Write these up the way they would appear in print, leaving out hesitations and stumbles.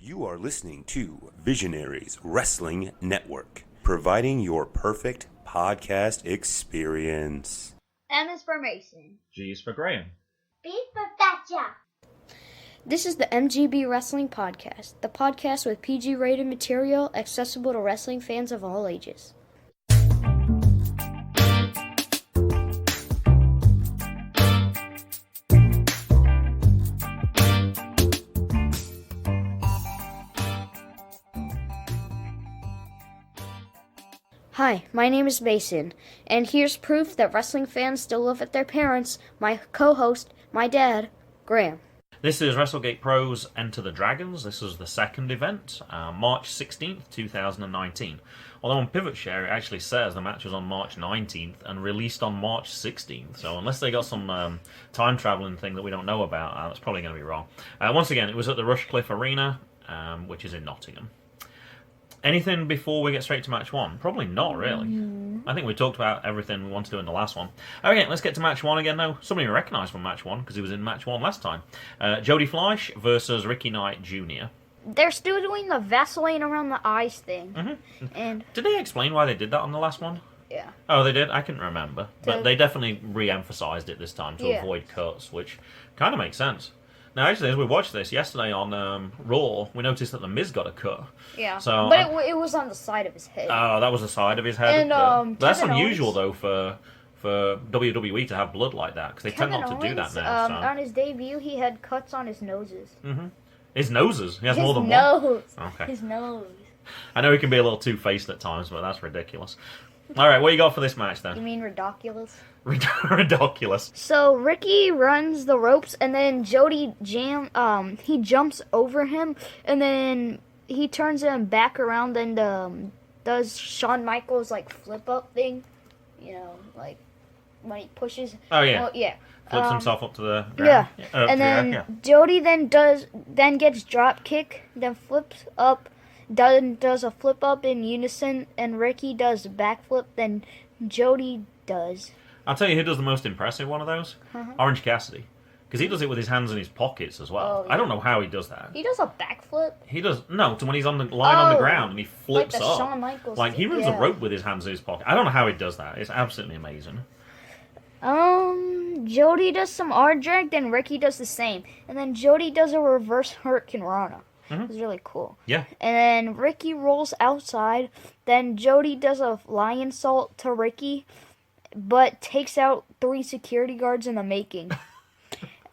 You are listening to Visionaries Wrestling Network, providing your perfect podcast experience. M is for Mason. G is for Graham. B for Thatcher. This is the MGB Wrestling Podcast, the podcast with PG-rated material accessible to wrestling fans of all ages. Hi, my name is Mason, and here's proof that wrestling fans still live at their parents, my co-host, my dad, Graham. This is WrestleGate Pro's Enter the Dragons. This was the second event, March 16th, 2019. Although on Pivot Share it actually says the match was on March 19th and released on March 16th. So unless they got some time traveling thing that we don't know about, that's probably going to be wrong. Once again, it was at the Rushcliffe Arena, which is in Nottingham. Anything before we get straight to match one? Probably not, really. I think we talked about everything we want to do in the last one. Okay, let's get to match one again, though. Somebody we recognise from match one, because he was in match one last time. Jody Fleisch versus Ricky Knight Jr. They're still doing the Vaseline around the eyes thing. Mm-hmm. And did they explain why they did that on the last one? Yeah. Oh, they did? I couldn't remember. But they definitely re-emphasised it this time to avoid cuts, which kind of makes sense. Now, actually, as we watched this yesterday on Raw, we noticed that The Miz got a cut. Yeah, so, but it was on the side of his head. Oh, that was the side of his head. And that's unusual, though, for WWE to have blood like that, because they tend not to do that now. On his debut, he had cuts on his noses. Mm-hmm. His noses? He has more than one? Okay. His nose. I know he can be a little two-faced at times, but that's ridiculous. All right, what you got for this match, then? You mean ridiculous? Ridiculous. So Ricky runs the ropes, and then Jody he jumps over him, and then he turns him back around and does Shawn Michaels like flip up thing, you know, like when he pushes. Oh yeah. Well, yeah. Flips himself up to the ground. Yeah. And then Jody then gets drop kick, then flips up. Does a flip up in unison, and Ricky does a backflip, then Jody does. I'll tell you who does the most impressive one of those. Orange Cassidy. Because he does it with his hands in his pockets as well. Oh, yeah. I don't know how he does that. He does a backflip? He does, no, to when he's on the line on the ground and he flips like the up. Shawn Michaels like, he runs a rope with his hands in his pocket. I don't know how he does that. It's absolutely amazing. Jody does some R-drag, then Ricky does the same. And then Jody does a reverse Hurricane Rana. It's really cool. Yeah. And then Ricky rolls outside. Then Jody does a lion salt to Ricky, but takes out 3 security guards in the making.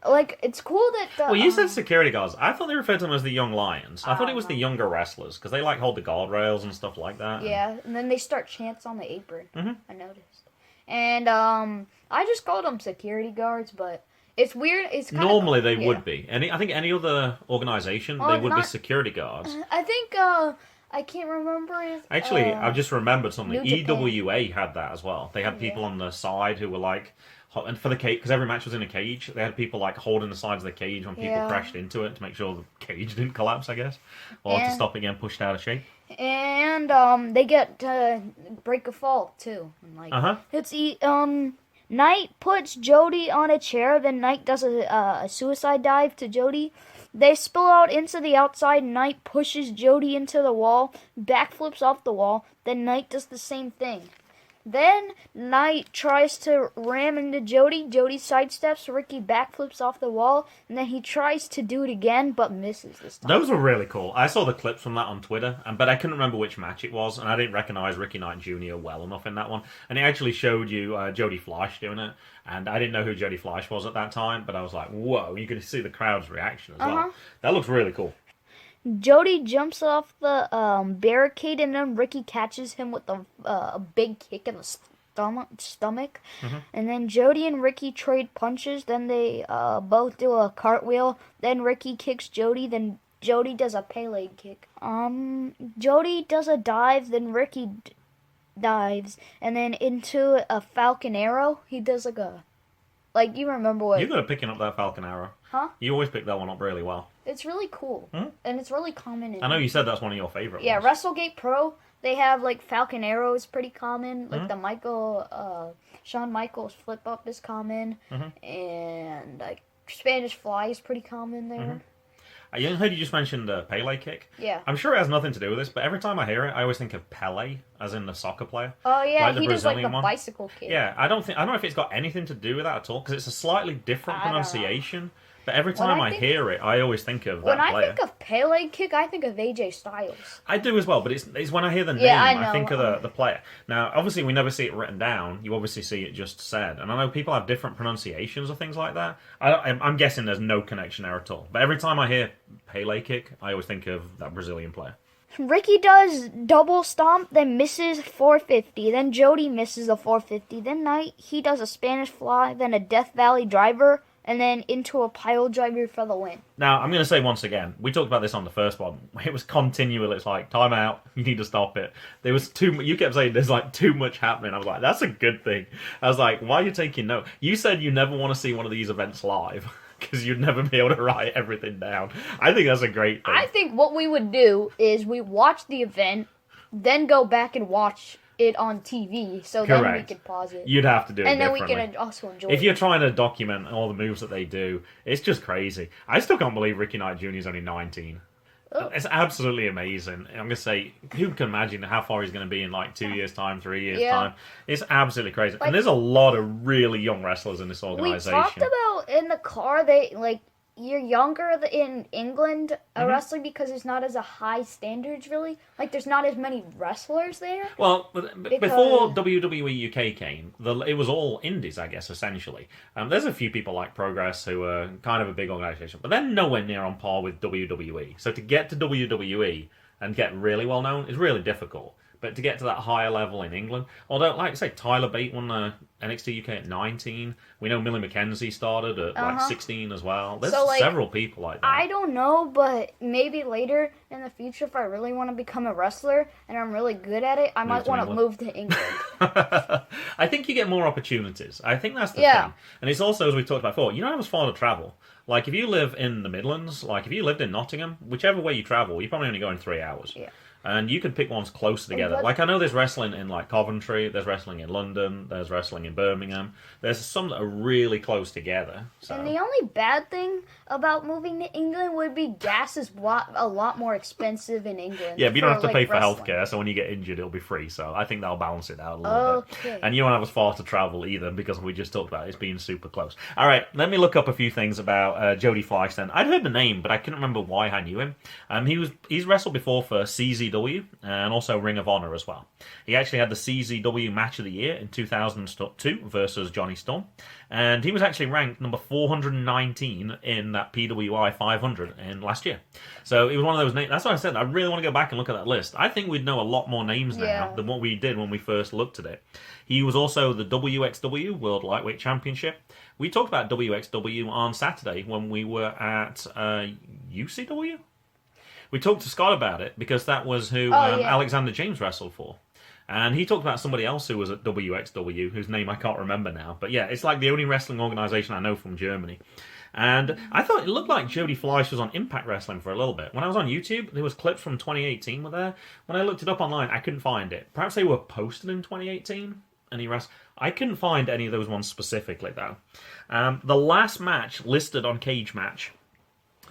Like, it's cool that... well, you said security guards. I thought they referred to them as the young lions. I thought it was the younger wrestlers, because they, like, hold the guardrails and stuff like that. Yeah, and then they start chants on the apron. I noticed. And, I just called them security guards, but... It's weird. It's kind normally they would be. I think any other organization they would be security guards. I think I can't remember if. Actually, I've just remembered something. New EWA had that as well. They had people on the side who were like, and for the cage, because every match was in a cage. They had people like holding the sides of the cage when people crashed into it to make sure the cage didn't collapse, I guess, or to stop it getting pushed out of shape. And they get break a fall too. Like, it's Knight puts Jody on a chair, then Knight does a suicide dive to Jody. They spill out into the outside, Knight pushes Jody into the wall, backflips off the wall, then Knight does the same thing. Then Knight tries to ram into Jody, Jody sidesteps, Ricky backflips off the wall, and then he tries to do it again, but misses this time. Those were really cool. I saw the clips from that on Twitter, but I couldn't remember which match it was, and I didn't recognise Ricky Knight Jr. well enough in that one. And it actually showed you Jody Fleisch doing it, and I didn't know who Jody Fleisch was at that time, but I was like, whoa, you could see the crowd's reaction as well. That looks really cool. Jody jumps off the barricade, and then Ricky catches him with a big kick in the stomach. And then Jody and Ricky trade punches. Then they both do a cartwheel. Then Ricky kicks Jody. Then Jody does a Pele kick. Jody does a dive. Then Ricky dives, and then into a Falcon Arrow. He does like you remember what? You're good at picking up that Falcon Arrow. Huh? You always pick that one up really well. It's really cool. And it's really common. I know you said that's one of your favorite ones. Yeah, WrestleGate Pro, they have like Falcon Arrow is pretty common. Like the Shawn Michaels flip up is common. And like Spanish Fly is pretty common there. I heard you just mentioned the Pele kick. Yeah. I'm sure it has nothing to do with this, but every time I hear it, I always think of Pele, as in the soccer player. Oh yeah, like the he does like the Brazilian one. bicycle kick. Yeah, I don't know if it's got anything to do with that at all, because it's a slightly different pronunciation. But every time I hear it, I always think of that player. When I think of Pele kick, I think of AJ Styles. I do as well, but it's when I hear the name, I think of the player. Now, obviously, we never see it written down. You obviously see it just said. And I know people have different pronunciations of things like that. I'm guessing there's no connection there at all. But every time I hear Pele kick, I always think of that Brazilian player. Ricky does double stomp, then misses 450. Then Jody misses a 450. Then Knight, he does a Spanish fly, then a Death Valley driver, and then into a pile driver for the win. Now, I'm going to say once again, we talked about this on the first one. It was continual. It's like, time out. You need to stop it. There was you kept saying there's like too much happening. I was like, that's a good thing. I was like, why are you taking note? You said you never want to see one of these events live because you'd never be able to write everything down. I think that's a great thing. I think what we would do is we watch the event, then go back and watch it on TV, so Correct. then we could pause it. You'd have to do it and then differently. we can also enjoy If it. you're trying to document all the moves that they do, it's just crazy. I still can't believe Ricky Knight Jr. is only 19. Oh. It's absolutely amazing. I'm going to say, who can imagine how far he's going to be in like 2 years' time, 3 years' time? It's absolutely crazy. And there's a lot of really young wrestlers in this organization. We talked about in the car, you're younger in England wrestling because it's not as a high standards, really. Like, there's not as many wrestlers there. Well, before WWE UK came, it was all indies, I guess, essentially. There's a few people like Progress who are kind of a big organization, but they're nowhere near on par with WWE. So to get to WWE and get really well known is really difficult. But to get to that higher level in England, although, like I say, Tyler Bate won the NXT UK at 19. We know Millie McKenzie started at like 16 as well. There's several people like that. I don't know, but maybe later in the future, if I really want to become a wrestler and I'm really good at it, I might want to move to England. I think you get more opportunities. I think that's the thing. And it's also, as we talked about before, you don't have as far to travel. Like, if you live in the Midlands, like if you lived in Nottingham, whichever way you travel, you're probably only going 3 hours. Yeah. And you can pick ones closer together. Like, I know there's wrestling in, like, Coventry, there's wrestling in London, there's wrestling in Birmingham. There's some that are really close together. So. And the only bad thing about moving to England would be gas is a lot more expensive in England. Yeah, but you don't have to pay for healthcare, so when you get injured, it'll be free. So I think that'll balance it out a little bit. And you don't have as far to travel either, because we just talked about it being super close. All right, let me look up a few things about Jody Fleisch then. I'd heard the name, but I couldn't remember why I knew him. He's wrestled before for CZW and also Ring of Honor as well. He actually had the CZW Match of the Year in 2002 versus Johnny Storm, and he was actually ranked number 419 in that PWI 500 in last year. So it was one of those names. That's why I said I really want to go back and look at that list. I think we'd know a lot more names now than what we did when we first looked at it. He was also the WXW World Lightweight Championship. We talked about WXW on Saturday when we were at UCW. We talked to Scott about it because that was who Alexander James wrestled for. And he talked about somebody else who was at WXW, whose name I can't remember now. But yeah, it's like the only wrestling organization I know from Germany. And I thought it looked like Jody Fleisch was on Impact Wrestling for a little bit. When I was on YouTube, there was clips from 2018 were there. When I looked it up online, I couldn't find it. Perhaps they were posted in 2018. And I couldn't find any of those ones specifically, though. The last match listed on Cage Match,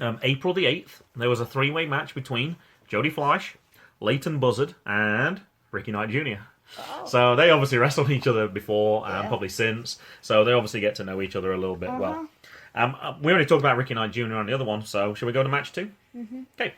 April the 8th, there was a three-way match between Jody Fleisch, Leighton Buzzard, and Ricky Knight Jr. Oh. So they obviously wrestled each other before, probably since. So they obviously get to know each other a little bit well. We already talked about Ricky Knight Jr. on the other one, so shall we go to match 2? Okay.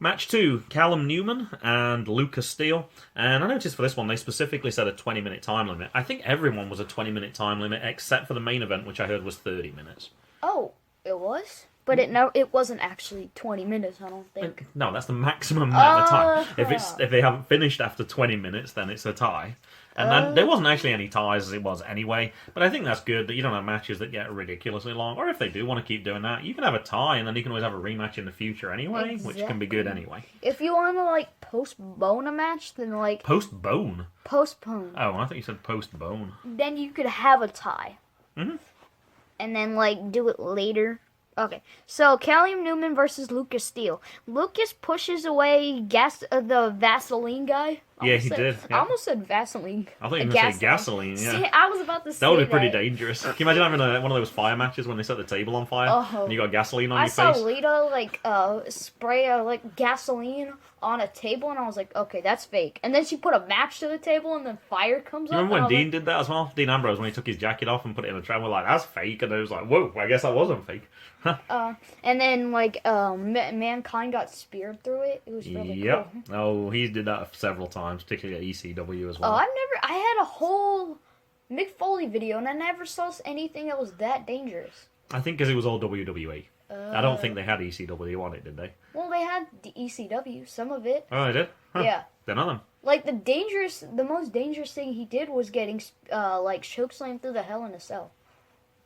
Match 2, Callum Newman and Lucas Steele. And I noticed for this one, they specifically said a 20-minute time limit. I think everyone was a 20-minute time limit, except for the main event, which I heard was 30 minutes. Oh, it was? But it wasn't actually 20 minutes, I don't think. No, that's the maximum amount of time. If they haven't finished after 20 minutes, then it's a tie. And then there wasn't actually any ties as it was anyway. But I think that's good that you don't have matches that get ridiculously long. Or if they do want to keep doing that, you can have a tie and then you can always have a rematch in the future anyway, which can be good anyway. If you want to, postpone a match, then, Postpone? Postpone. Oh, I thought you said postpone. Then you could have a tie. Mm-hmm. And then, do it later. Okay, so Callum Newman versus Lucas Steele. Lucas pushes away the Vaseline guy, Yeah, he did. Yeah. I almost said Vaseline. I thought you were going to say gasoline. Yeah. See, I was about to say that would be pretty dangerous. Can you imagine having one of those fire matches when they set the table on fire and you got gasoline on your face? I saw Lita spray gasoline on a table, and I was like, okay, that's fake. And then she put a match to the table, and then fire comes up. Remember when Dean did that as well? Dean Ambrose, when he took his jacket off and put it in the tram, we're like, that's fake. And I was like, whoa, I guess that wasn't fake. And then Mankind got speared through it. It was really cool. Oh, he did that several times, particularly at ECW as well. I had a whole Mick Foley video, and I never saw anything that was that dangerous. I think because it was all WWE. I don't think they had ECW on it, did they? Well, they had the ECW, some of it. Oh, they did? Huh. Yeah. They're not them. Like, the most dangerous thing he did was getting, chokeslammed through the Hell in a Cell.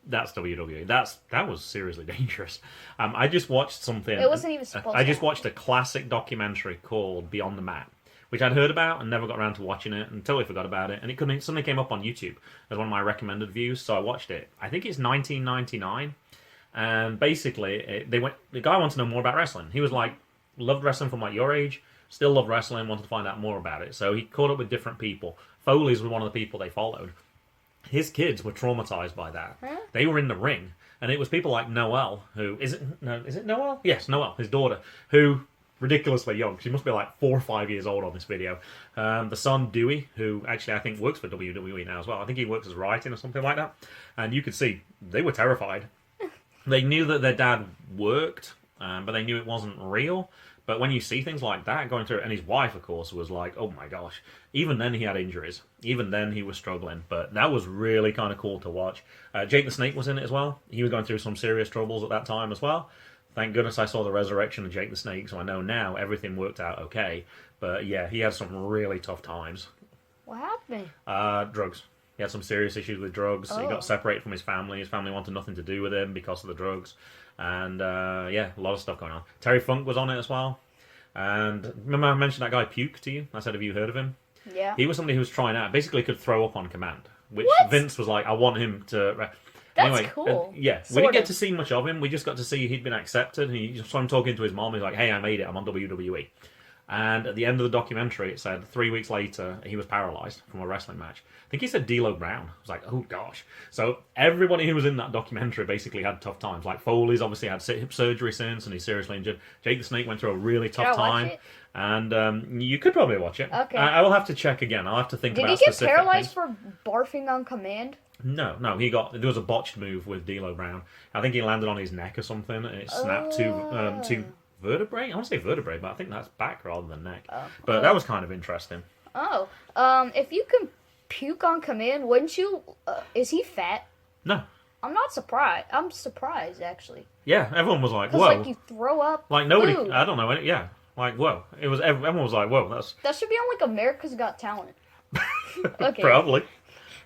That's WWE. That was seriously dangerous. I just watched something. It wasn't even supposed to. I just watched a classic documentary called Beyond the Mat, which I'd heard about and never got around to watching it and totally forgot about it. And it suddenly came up on YouTube as one of my recommended views, so I watched it. I think it's 1999. And basically, the guy wanted to know more about wrestling. He was like, loved wrestling from like your age, still loved wrestling, wanted to find out more about it. So he caught up with different people. Foley's was one of the people they followed. His kids were traumatized by that. Huh? They were in the ring, and it was people like Noelle, who is it Noelle? Yes, Noelle, his daughter, who ridiculously young. She must be like 4 or 5 years old on this video. The son Dewey, who actually I think works for WWE now as well. I think he works as writing or something like that. And you could see they were terrified. They knew that their dad worked, but they knew it wasn't real. But when you see things like that going through, and his wife, of course, was like, oh my gosh. Even then he had injuries. Even then he was struggling. But that was really kind of cool to watch. Jake the Snake was in it as well. He was going through some serious troubles at that time as well. Thank goodness I saw the resurrection of Jake the Snake, so I know now everything worked out okay. But yeah, he had some really tough times. What happened? Drugs. He had some serious issues with drugs. He got separated from his family. His family wanted nothing to do with him because of the drugs. And, a lot of stuff going on. Terry Funk was on it as well. And remember I mentioned that guy Puke to you? I said, have you heard of him? Yeah. He was somebody who was trying out. Basically could throw up on command. Which What? Vince was like, I want him to... That's cool. We didn't get to see much of him. We just got to see he'd been accepted. And he just saw him talking to his mom. He's like, hey, I made it. I'm on WWE. And at the end of the documentary, it said 3 weeks later, he was paralyzed from a wrestling match. I think he said D'Lo Brown. I was like, oh gosh. So everybody who was in that documentary basically had tough times. Like Foley's obviously had hip surgery since, and he's seriously injured. Jake the Snake went through a really tough time. And you could probably watch it. Okay. I will have to check again. I'll have to think about specific specific Did he get paralyzed things. for barfing on command? No. There was a botched move with D'Lo Brown. I think he landed on his neck or something, and it snapped two vertebrae? I want to say vertebrae, but I think that's back rather than neck. But that was kind of interesting. If you can puke on command, wouldn't you? Is he fat? No. I'm not surprised. I'm surprised, actually. Yeah, everyone was like, whoa. Like, you throw up like, nobody, food. I don't know, yeah. Like, whoa. Everyone was like, whoa, That should be on, like, America's Got Talent. Okay. Probably.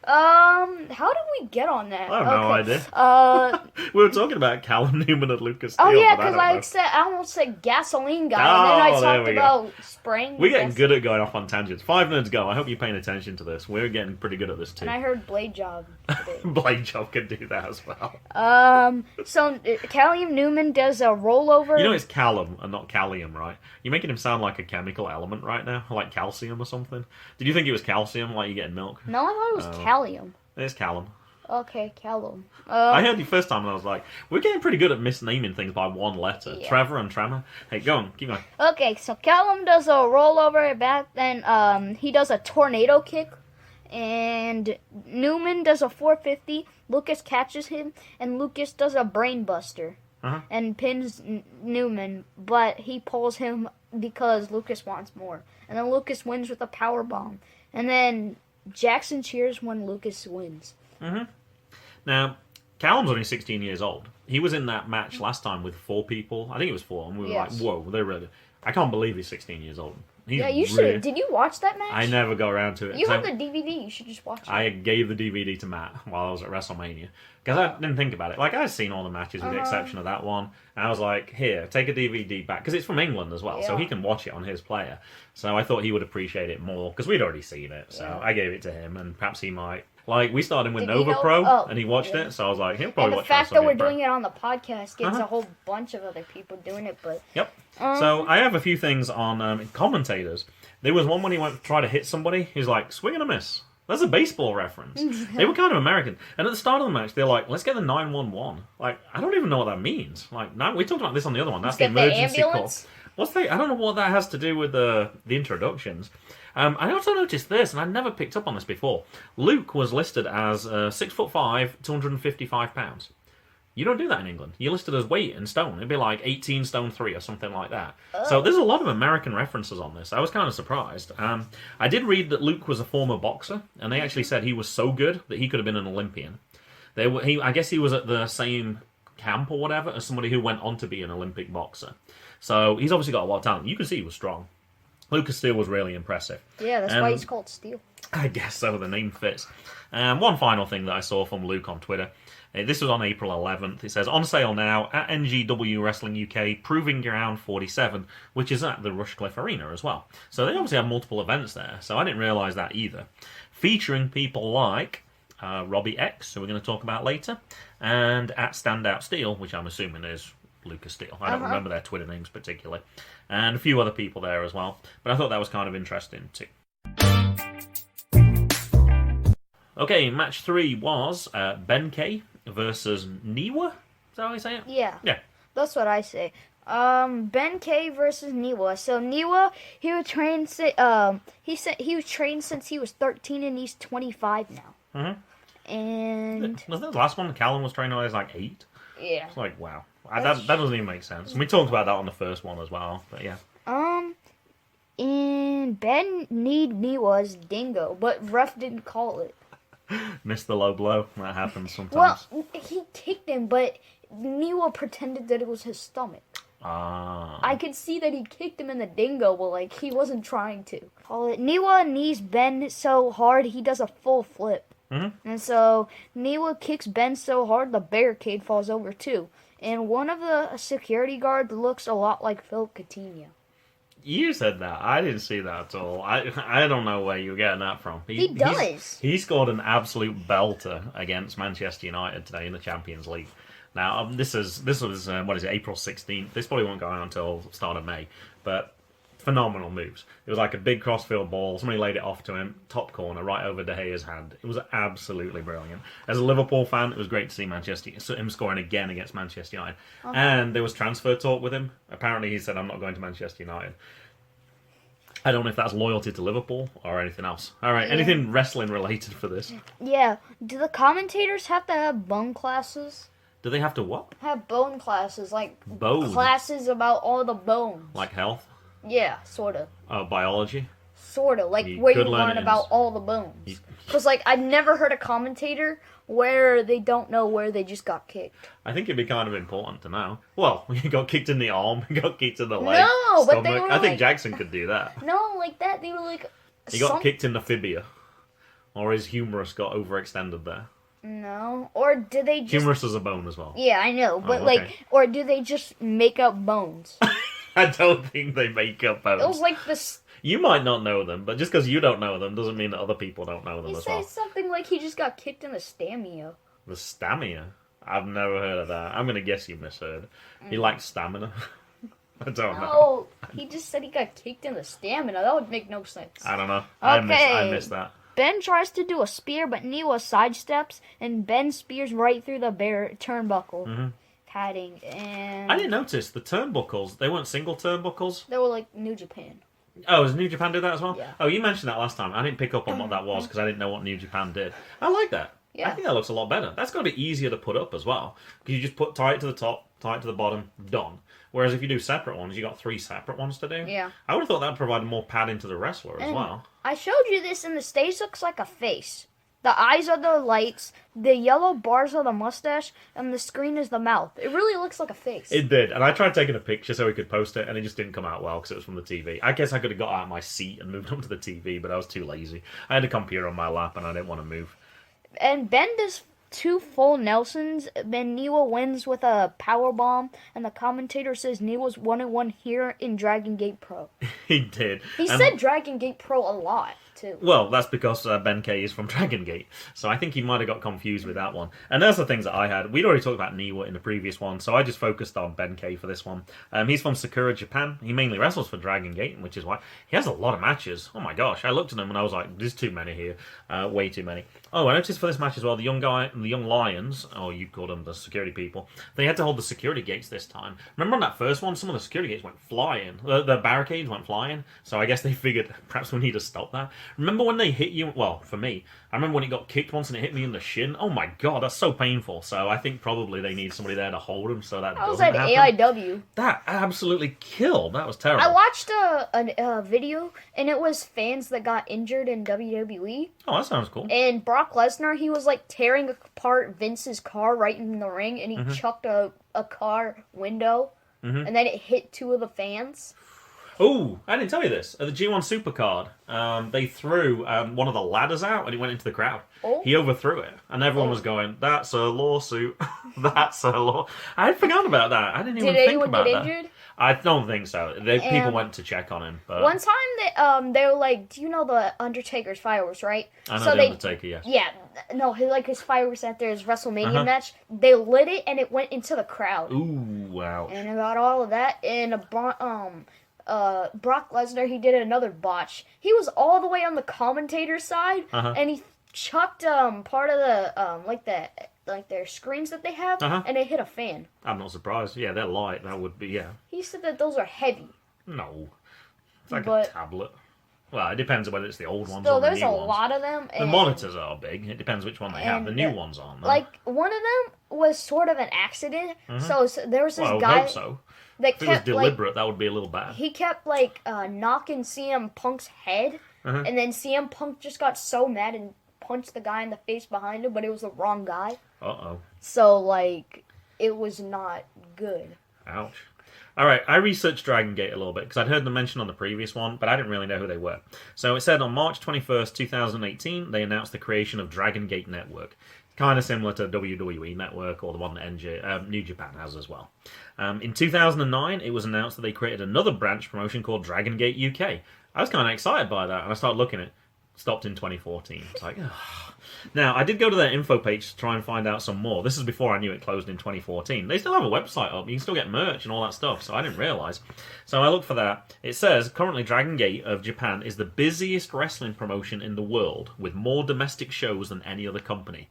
How did we get on that? I have no idea. We were talking about Callum, Newman, and Lucas Steele. Oh yeah, because I almost said gasoline guy, and then I talked about spraying. We're getting good at going off on tangents. 5 Nerds Go. I hope you're paying attention to this. We're getting pretty good at this too. And I heard Blade Job today. Blade Job could do that as well. So Callum Newman does a rollover. You know it's Callum and not Callium, right? You're making him sound like a chemical element right now, like calcium or something. Did you think it was calcium, like you get in milk? No, I thought it was Callium. It's Callum. Okay, Callum. I heard the first time and I was like, we're getting pretty good at misnaming things by one letter. Yeah. Trevor and Tremor. Hey, go on, keep going. Okay, so Callum does a rollover back, then he does a tornado kick, and Newman does a 450. Lucas catches him, and Lucas does a brain buster and pins Newman, but he pulls him because Lucas wants more. And then Lucas wins with a power bomb. And then Jackson cheers when Lucas wins. Now, Callum's only 16 years old. He was in that match last time with 4 people. I think it was 4, and we were like, whoa, they're really... I can't believe he's 16 years old. He's you should. Did you watch that match? I never go around to it. You have the DVD. You should just watch it. I gave the DVD to Matt while I was at WrestleMania. Because I didn't think about it. Like, I'd seen all the matches with the exception of that one. And I was like, here, take a DVD back. Because it's from England as well, so he can watch it on his player. So I thought he would appreciate it more. Because we'd already seen it. So I gave it to him, and perhaps he might Like, we started with Did he Nova know? Pro, Oh, and he watched yeah. it, so I was like, he'll And probably the watch fact that we're WrestleGate Pro. doing it on the podcast gets a whole bunch of other people doing it, but... Yep. So I have a few things on commentators. There was one when he went to try to hit somebody. He's like, swing and a miss. That's a baseball reference. They were kind of American. And at the start of the match, they're like, let's get the 911. Like, I don't even know what that means. Like, we talked about this on the other one. That's the emergency call. What's I don't know what that has to do with the introductions. I also noticed this, and I'd never picked up on this before. Luke was listed as 6'5", 255 pounds. You don't do that in England. You're listed as weight in stone. It'd be like 18 stone 3 or something like that. So there's a lot of American references on this. I was kind of surprised. I did read that Luke was a former boxer, and they actually said he was so good that he could have been an Olympian. I guess he was at the same camp or whatever as somebody who went on to be an Olympic boxer. So he's obviously got a lot of talent. You can see he was strong. Lucas Steele was really impressive. Yeah, that's why he's called Steel. I guess so, the name fits. One final thing that I saw from Luke on Twitter. This was on April 11th. It says, on sale now at NGW Wrestling UK, Proving Ground 47, which is at the Rushcliffe Arena as well. So they obviously have multiple events there, so I didn't realise that either. Featuring people like Robbie X, who we're going to talk about later, and at Standout Steel, which I'm assuming is Lucas Steele. I don't remember their Twitter names particularly. And a few other people there as well. But I thought that was kind of interesting too. Okay, match 3 was Ben K versus Niwa. Is that how you say it? Yeah. Yeah. That's what I say. Ben K versus Niwa. So Niwa, he was trained. He was trained since he was 13, and he's 25 now. Mm-hmm. And was that the last one? Callum was trained when he was like 8. Yeah. It's like wow, that doesn't even make sense. We talked about that on the first one as well, but yeah. And Ben need Niwa's dingo, but ref didn't call it. Missed the low blow. That happens sometimes. Well, he kicked him, but Niwa pretended that it was his stomach. Ah. I could see that he kicked him in the dingo, but like he wasn't trying to. Niwa knees Ben so hard he does a full flip. Mm-hmm. And so Niwa kicks Ben so hard the barricade falls over too. And one of the security guards looks a lot like Phil Coutinho. You said that. I didn't see that at all. I don't know where you're getting that from. He does. He scored an absolute belter against Manchester United today in the Champions League. Now, this was, April 16th. This probably won't go on until start of May. But phenomenal moves. It was like a big crossfield ball. Somebody laid it off to him, top corner, right over De Gea's hand. It was absolutely brilliant. As a Liverpool fan, it was great to see him scoring again against Manchester United. Okay. And there was transfer talk with him. Apparently, he said, I'm not going to Manchester United. I don't know if that's loyalty to Liverpool or anything else. All right, anything wrestling related for this? Yeah. Do the commentators have to have bone classes? Do they have to what? Have bone classes, like bone classes about all the bones. Like health? Yeah, sort of. Biology? Sort of, like where you learn about all the bones. Because, like, I've never heard a commentator where they don't know where they just got kicked. I think it'd be kind of important to know. Well, you got kicked in the arm, you got kicked in the leg, no, stomach. But they were I think Jackson could do that. No, like that. They were like... He got kicked in the fibia. Or his humerus got overextended there. No, or did they just... Humerus is a bone as well. Yeah, I know, but like... Or do they just make up bones? I don't think they make up bones. It was like this... You might not know them, but just because you don't know them doesn't mean that other people don't know them as well. He said something like he just got kicked in the stamina. The stamina? I've never heard of that. I'm going to guess you misheard. He likes stamina. I don't know. Oh, he just said he got kicked in the stamina. That would make no sense. I don't know. Okay. I missed that. Ben tries to do a spear, but Niwa sidesteps, and Ben spears right through the turnbuckle padding. And I didn't notice the turnbuckles. They weren't single turnbuckles. They were like New Japan. Oh, does New Japan do that as well? Yeah. Oh, you mentioned that last time. I didn't pick up on what that was because I didn't know what New Japan did. I like that. Yeah. I think that looks a lot better. That's got to be easier to put up as well. Because you just tie it to the top, tie it to the bottom, done. Whereas if you do separate ones, you got 3 separate ones to do. Yeah. I would have thought that provided more padding to the wrestler as well. I showed you this, and the stage looks like a face. The eyes are the lights, the yellow bars are the mustache, and the screen is the mouth. It really looks like a face. It did, and I tried taking a picture so we could post it, and it just didn't come out well because it was from the TV. I guess I could have got out of my seat and moved up to the TV, but I was too lazy. I had a computer on my lap, and I didn't want to move. And Ben does 2 full Nelsons. Then Niwa wins with a power bomb, and the commentator says Niwa's 1-1 here in Dragon Gate Pro. He did. He said Dragon Gate Pro a lot. too. Well, that's because Ben K is from Dragon Gate, so I think he might have got confused with that one. And that's the things that I had. We'd already talked about Niwa in the previous one, so I just focused on Ben K for this one. He's from Sakura, Japan. He mainly wrestles for Dragon Gate, which is why he has a lot of matches. Oh my gosh, I looked at them and I was like, there's too many here. Way too many. Oh, I noticed for this match as well, the young lions, or you called them the security people, they had to hold the security gates this time. Remember on that first one, some of the security gates went flying. The barricades went flying, so I guess they figured perhaps we need to stop that. Remember when they hit you? Well, for me, I remember when it got kicked once and it hit me in the shin. Oh my god, that's so painful. So I think probably they need somebody there to hold them so that doesn't happen. I was at AIW. That absolutely killed. That was terrible. I watched a video, and it was fans that got injured in WWE. Oh, that sounds cool. And Brock Lesnar, he was like tearing apart Vince's car right in the ring, and he chucked a car window, and then it hit two of the fans. Oh, I didn't tell you this. At the G1 Supercard, they threw one of the ladders out and it went into the crowd. Oh. He overthrew it. And everyone was going, that's a lawsuit. That's a law. I had forgotten about that. I didn't even think about that. Did anyone get injured? I don't think so. People went to check on him. But... One time, they were like, do you know the Undertaker's fireworks, right? I know the Undertaker, yes. Yeah. No, his fireworks after his WrestleMania match, they lit it and it went into the crowd. Ooh, wow. And about all of that, and Brock Lesnar, he did another botch. He was all the way on the commentator's side, and he chucked part of the their screens that they have, and it hit a fan. I'm not surprised. Yeah, they're light. That would be, yeah. He said that those are heavy. No, it's like a tablet. Well, it depends on whether it's the old ones or the new ones. There's a lot of them. The monitors are big. It depends which one they have. The new ones aren't. Like, one of them was sort of an accident. So there was this guy... I hope so. If it was deliberate, that would be a little bad. He kept, knocking CM Punk's head, and then CM Punk just got so mad and punched the guy in the face behind him, but it was the wrong guy. Uh-oh. So, it was not good. Ouch. Alright, I researched Dragon Gate a little bit, because I'd heard them mentioned on the previous one, but I didn't really know who they were. So it said on March 21st, 2018, they announced the creation of Dragon Gate Network. Kind of similar to WWE Network, or the one that New Japan has as well. In 2009, it was announced that they created another branch promotion called Dragon Gate UK. I was kind of excited by that, and I started looking at it. Stopped in 2014. It's like, ugh. Now, I did go to their info page to try and find out some more. This is before I knew it closed in 2014. They still have a website up. You can still get merch and all that stuff, so I didn't realise. So I looked for that. It says, currently Dragon Gate of Japan is the busiest wrestling promotion in the world, with more domestic shows than any other company.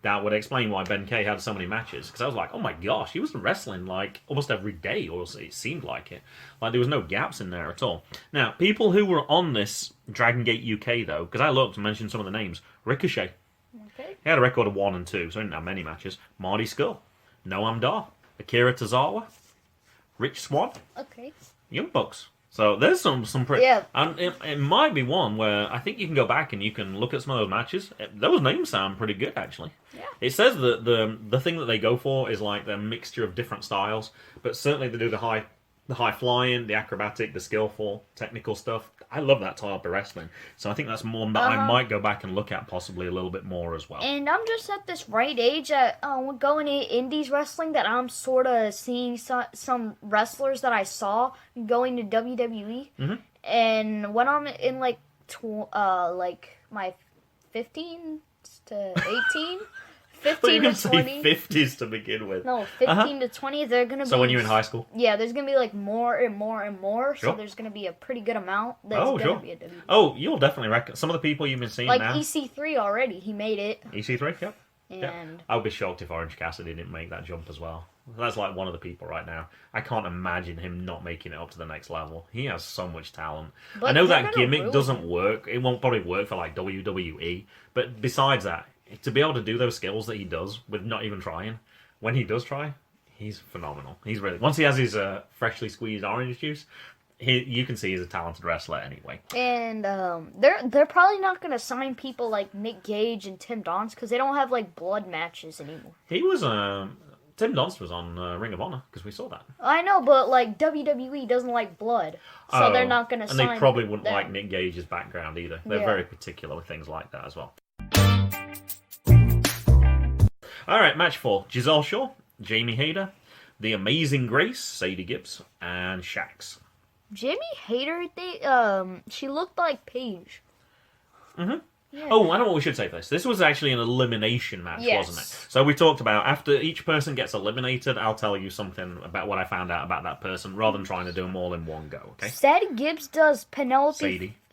That would explain why Ben K had so many matches. Because I was like, oh my gosh, he was wrestling almost every day, or it seemed like it. There was no gaps in there at all. Now, people who were on this Dragon Gate UK, though, because I looked and mentioned some of the names. Ricochet. Okay. He had a record of 1 and 2, so he didn't have many matches. Marty Scurll. Noam Dar. Akira Tozawa. Rich Swann. Okay. Young Bucks. So there's some pretty... Yeah. And it might be one where I think you can go back and you can look at some of those matches. Those names sound pretty good, actually. Yeah. It says that the thing that they go for is the mixture of different styles, but certainly they do the high flying, the acrobatic, the skillful, technical stuff. I love that type of wrestling. So I think that's more that I might go back and look at possibly a little bit more as well. And I'm just at this right age at going to indies wrestling that I'm sort of seeing some wrestlers that I saw going to WWE. Mm-hmm. And when I'm in my 15 to 18... 15 to 20. 50s to begin with. No, 15 to 20. They're gonna be. So when you're in high school. Yeah, there's gonna be more and more and more. Sure. So there's gonna be a pretty good amount. That's gonna be a WWE. Oh, you'll definitely reckon some of the people you've been seeing now. EC3 already. He made it. EC3, yep. And I would be shocked if Orange Cassidy didn't make that jump as well. That's one of the people right now. I can't imagine him not making it up to the next level. He has so much talent. But I know that gimmick doesn't work. It won't probably work for WWE. But besides that, to be able to do those skills that he does with not even trying, when he does try, he's phenomenal. He's really... Once he has his freshly squeezed orange juice, you can see he's a talented wrestler anyway. And they're probably not going to sign people like Nick Gage and Tim Donst because they don't have blood matches anymore. He was... Tim Donst was on Ring of Honor because we saw that. I know, but WWE doesn't like blood, so they're not going to sign. And they probably wouldn't like Nick Gage's background either. They're very particular with things like that as well. Alright, match 4. Gisele Shaw, Jamie Hayter, The Amazing Grace, Sadie Gibbs, and Shax. Jamie Hayter, she looked like Paige. Mm-hmm. Yeah. Oh, I know what we should say for this. This was actually an elimination match, Yes. wasn't it? So we talked about after each person gets eliminated, I'll tell you something about what I found out about that person, rather than trying to do them all in one go. Okay? Sadie Gibbs does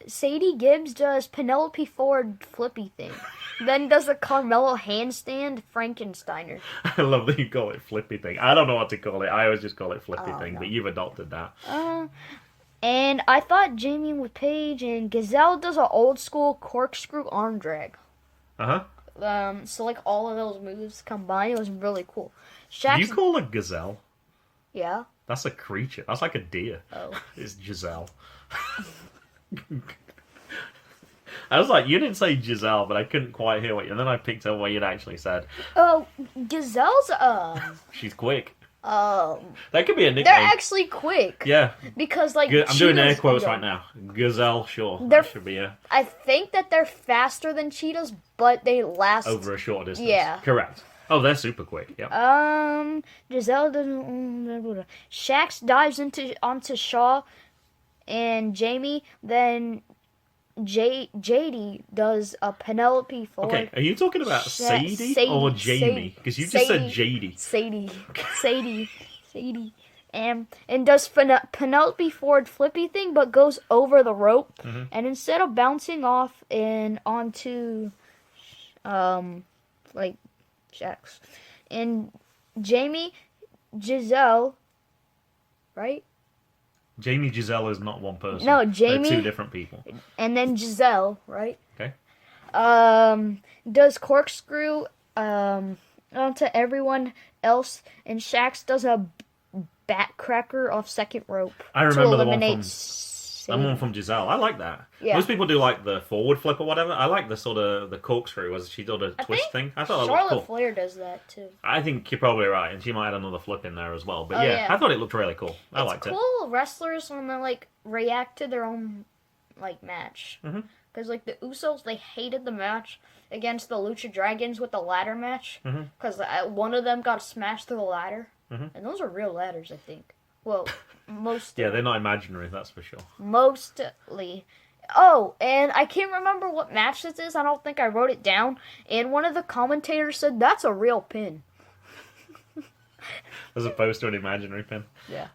Sadie Gibbs does Penelope Ford flippy thing. Then does a Carmelo handstand Frankensteiner. I love that you call it flippy thing. I don't know what to call it. I always just call it flippy thing, no. but you've adopted that. And I thought Jamie with Paige and Gisele does an old school corkscrew arm drag. So like all of those moves combined, it was really cool. Do you call it Gazelle? Yeah. That's a creature. That's like a deer. Oh. It's Giselle. I was like, you didn't say Giselle, but I couldn't quite hear what you... And then I picked up what you'd actually said. Oh, Giselle's, She's quick. That could be a nickname. they're actually quick. Yeah. Because, like, I'm doing air cheetahs quotes don't. right now. Gazelle, sure. That should be a... I think that they're faster than cheetahs, but they last... Over a short distance. Yeah. Correct. Oh, they're super quick. Yeah. Gisele doesn't... Shax dives onto Shaw and Jamie, then... Jody does a Penelope Ford. Okay, are you talking about Sadie or Jamie? Because you just said Jady. Sadie. And does Penelope Ford flippy thing, but goes over the rope. Mm-hmm. And instead of bouncing off and onto, like, Shax. And Gisele, right? Jamie Gisele is not one person. No, Jamie. They're two different people. And then Gisele, right? Okay. Does corkscrew onto everyone else, and Shax does a backcracker off second rope. I remember to the one eliminate from Gisele. I like that. Yeah. Most people do like the forward flip or whatever. I like the sort of the corkscrew as she did a twist thing. I thought that looked Charlotte cool. Flair does that too. I think you're probably right, and she might add another flip in there as well. But yeah, I thought it looked really cool. I liked it. It's cool wrestlers when they like react to their own like match. Because like the Usos, they hated the match against the Lucha Dragons with the ladder match because one of them got smashed through the ladder, and those are real ladders, I think. Well, most. Yeah, they're not imaginary, that's for sure. Mostly. Oh, and I can't remember what match this is. I don't think I wrote it down. And one of the commentators said, that's a real pin. As opposed to an imaginary pin. Yeah.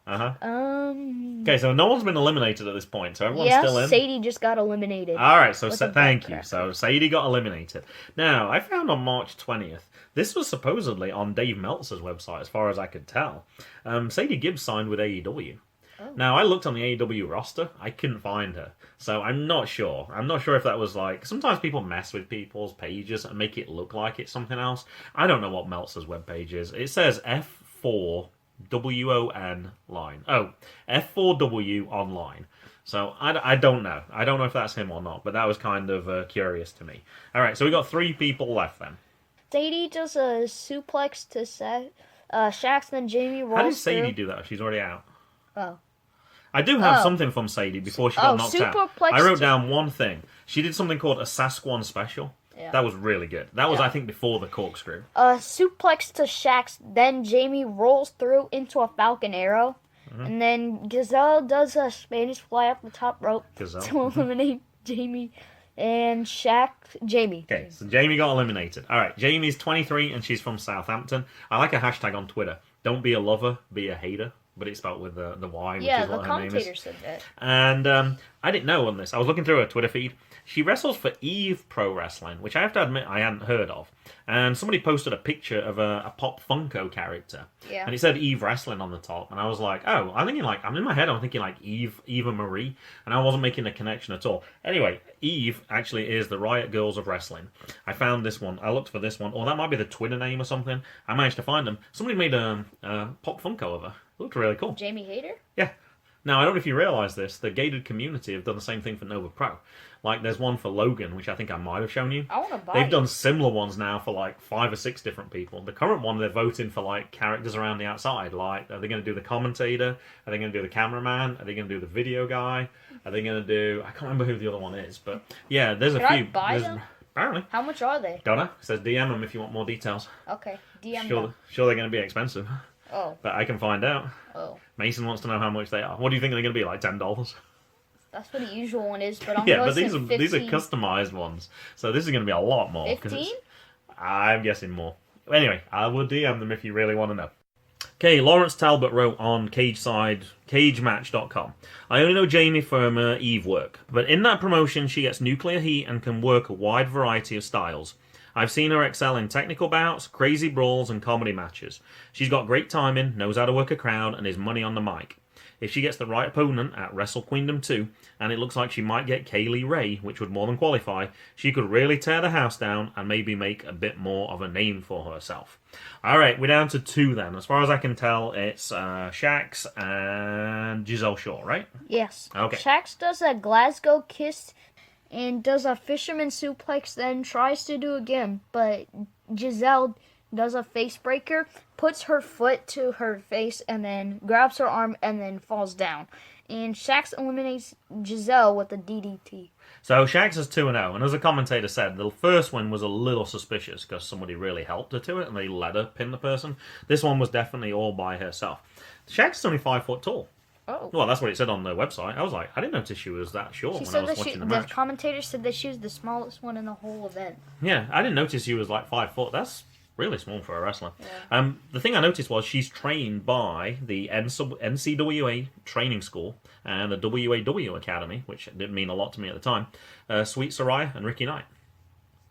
Okay, so no one's been eliminated at this point, so everyone's still in. Sadie just got eliminated. Alright, so thank you. So Sadie got eliminated. Now, I found on March 20th, this was supposedly on Dave Meltzer's website, as far as I could tell. Sadie Gibbs signed with AEW. Oh. Now, I looked on the AEW roster. I couldn't find her. So I'm not sure. I'm not sure if that was like... Sometimes people mess with people's pages and make it look like it's something else. I don't know what Meltzer's webpage is. It says F4WON line. Oh, F4W online. So I don't know. I don't know if that's him or not, but that was kind of curious to me. All right, so we got 3 people left then. Sadie does a suplex to Shax, then Jamie rolls How did Sadie through. do that? She's already out. Oh. I do have something from Sadie before she got knocked out. I wrote down one thing. She did something called a Sasquatch special. Yeah. That was really good. That was, I think, before the corkscrew. Suplex to Shax, then Jamie rolls through into a Falcon Arrow. And then Gisele does a Spanish fly up the top rope to eliminate Jamie and Jamie. Okay, so Jamie got eliminated. All right, Jamie's 23 and she's from Southampton. I like a hashtag on Twitter. Don't be a lover, be a hater. But it's spelled with the Y, which is what her name is. Yeah, the commentator said that. And I didn't know on this. I was looking through her Twitter feed. She wrestles for Eve Pro Wrestling, which I have to admit I hadn't heard of. And somebody posted a picture of a Pop Funko character. Yeah. And it said Eve Wrestling on the top. And I was like, oh, I'm in my head, I'm thinking like Eva Marie. And I wasn't making a connection at all. Anyway, Eve actually is the Riot Girls of Wrestling. I found this one. I looked for this one. Or that might be the Twitter name or something. I managed to find them. Somebody made a Pop Funko of her. It looked really cool. Jamie Hayter? Yeah. Now, I don't know if you realise this, the gated community have done the same thing for Nova Pro. Like, there's one for Logan, which I think I might have shown you. I want to buy They've done similar ones now for, like, 5 or 6 different people. The current one, they're voting for, like, characters around the outside. Like, are they going to do the commentator? Are they going to do the cameraman? Are they going to do the video guy? Are they going to do... I can't remember who the other one is, but, yeah, there's a few. Can I buy them? Apparently. How much are they? Don't know. It says DM them if you want more details. Okay, DM them. Sure they're going to be expensive. Oh. But I can find out. Oh. Mason wants to know how much they are. What do you think they're going to be, like $10? That's what the usual one is, but I'm yeah, but guessing these are customized ones, so this is going to be a lot more. 15? I'm guessing more. Anyway, I will DM them if you really want to know. Okay, Lawrence Talbot wrote on cagematch.com. I only know Jamie from Eve work, but in that promotion she gets nuclear heat and can work a wide variety of styles. I've seen her excel in technical bouts, crazy brawls, and comedy matches. She's got great timing, knows how to work a crowd, and is money on the mic. If she gets the right opponent at Wrestle Queendom 2, and it looks like she might get Kaylee Ray, which would more than qualify, she could really tear the house down and maybe make a bit more of a name for herself. Alright, we're down to 2 then. As far as I can tell, it's Shax and Gisele Shaw, right? Yes. Okay. Shax does a Glasgow kiss and does a fisherman suplex, then tries to do again, but Gisele does a face breaker, puts her foot to her face, and then grabs her arm and then falls down. And Shax eliminates Gisele with a DDT. So Shax is 2-0, and as a commentator said, the first one was a little suspicious because somebody really helped her to it and they let her pin the person. This one was definitely all by herself. Shax is only 5 foot tall. Oh. Well, that's what it said on the website. I was like, I didn't notice she was that short when I was watching the match. The commentator said that she was the smallest one in the whole event. Yeah, I didn't notice she was like 5 foot. That's really small for a wrestler. Yeah. The thing I noticed was she's trained by the NCWA training school and the WAW Academy, which didn't mean a lot to me at the time. Sweet Saraya and Ricky Knight.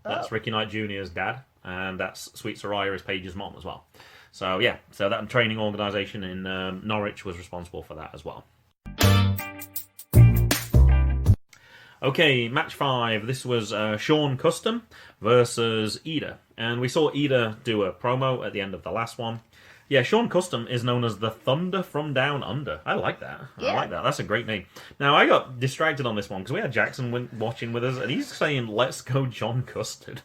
That's Ricky Knight Jr.'s dad, and that's Sweet Saraya is Paige's mom as well. So yeah, so that training organisation in Norwich was responsible for that as well. Okay, match 5. This was Sean Kustom versus Eita. And we saw Eita do a promo at the end of the last one. Yeah, Sean Kustom is known as the Thunder from Down Under. I like that. Yeah. I like that. That's a great name. Now, I got distracted on this one because we had Jackson watching with us, and he's saying, "Let's go John Custard."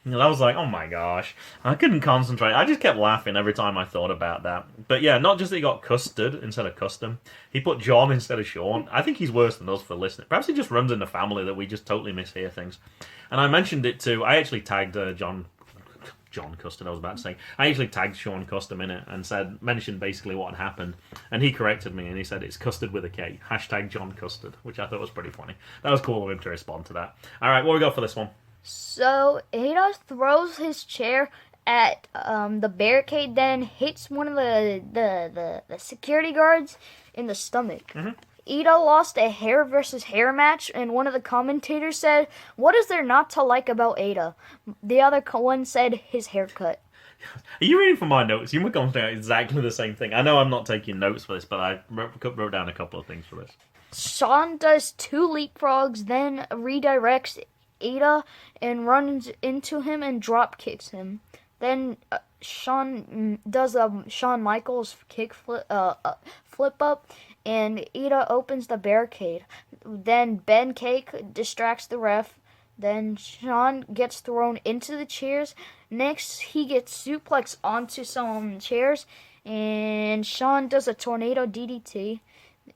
And I was like, oh my gosh. I couldn't concentrate. I just kept laughing every time I thought about that. But yeah, not just that he got Custard instead of Custom. He put John instead of Sean. I think he's worse than us for listening. Perhaps he just runs in the family that we just totally mishear things. And I mentioned it too. I actually tagged John Custard, I was about to say. I actually tagged Sean Custom in it and mentioned basically what had happened. And he corrected me and he said it's Custard with a K. Hashtag John Custard, which I thought was pretty funny. That was cool of him to respond to that. Alright, what we got for this one? So, Eita throws his chair at the barricade, then hits one of the security guards in the stomach. Mm-hmm. Eita lost a hair versus hair match, and one of the commentators said, "What is there not to like about Eita?" The other one said, "His haircut." Are you reading from my notes? You were going to say exactly the same thing. I know I'm not taking notes for this, but I wrote down a couple of things for this. Sean does 2 leapfrogs, then redirects Eita and runs into him and drop kicks him. Then Sean does a Shawn Michaels kick flip up, and Eita opens the barricade. Then Ben Cake distracts the ref. Then Sean gets thrown into the chairs. Next, he gets suplexed onto some chairs, and Sean does a tornado DDT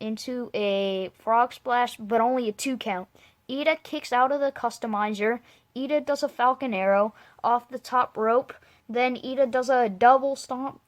into a frog splash, but only a 2 count. Eita kicks out of the customizer. Eita does a Falcon Arrow off the top rope. Then Eita does a double stomp.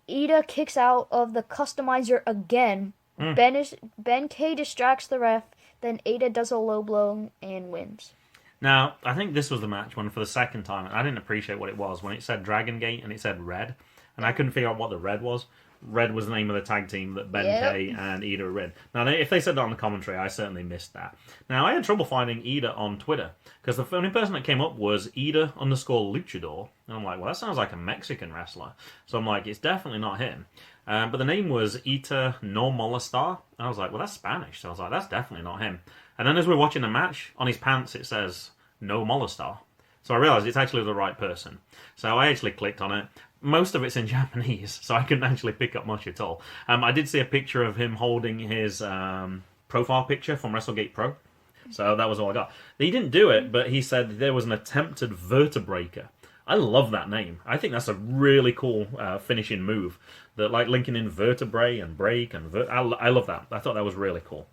Eita kicks out of the customizer again. Ben K distracts the ref. Then Eita does a low blow and wins. Now, I think this was the match when for the second time, I didn't appreciate what it was. When it said Dragon Gate and it said Red, and I couldn't figure out what the Red was. Red was the name of the tag team that Ben K and Eita were in. Now, if they said that on the commentary, I certainly missed that. Now, I had trouble finding Eita on Twitter, because the only person that came up was Eita_Luchador. And I'm like, well, that sounds like a Mexican wrestler. So I'm like, it's definitely not him. But the name was Eita No Molestar. And I was like, well, that's Spanish. So I was like, that's definitely not him. And then as we're watching the match, on his pants it says No Molestar. So I realised it's actually the right person. So I actually clicked on it. Most of it's in Japanese, so I couldn't actually pick up much at all. I did see a picture of him holding his profile picture from WrestleGate Pro. So that was all I got. He didn't do it, but he said there was an attempted vertebraker. I love that name. I think that's a really cool finishing move. That like linking in vertebrae and break and I love that. I thought that was really cool.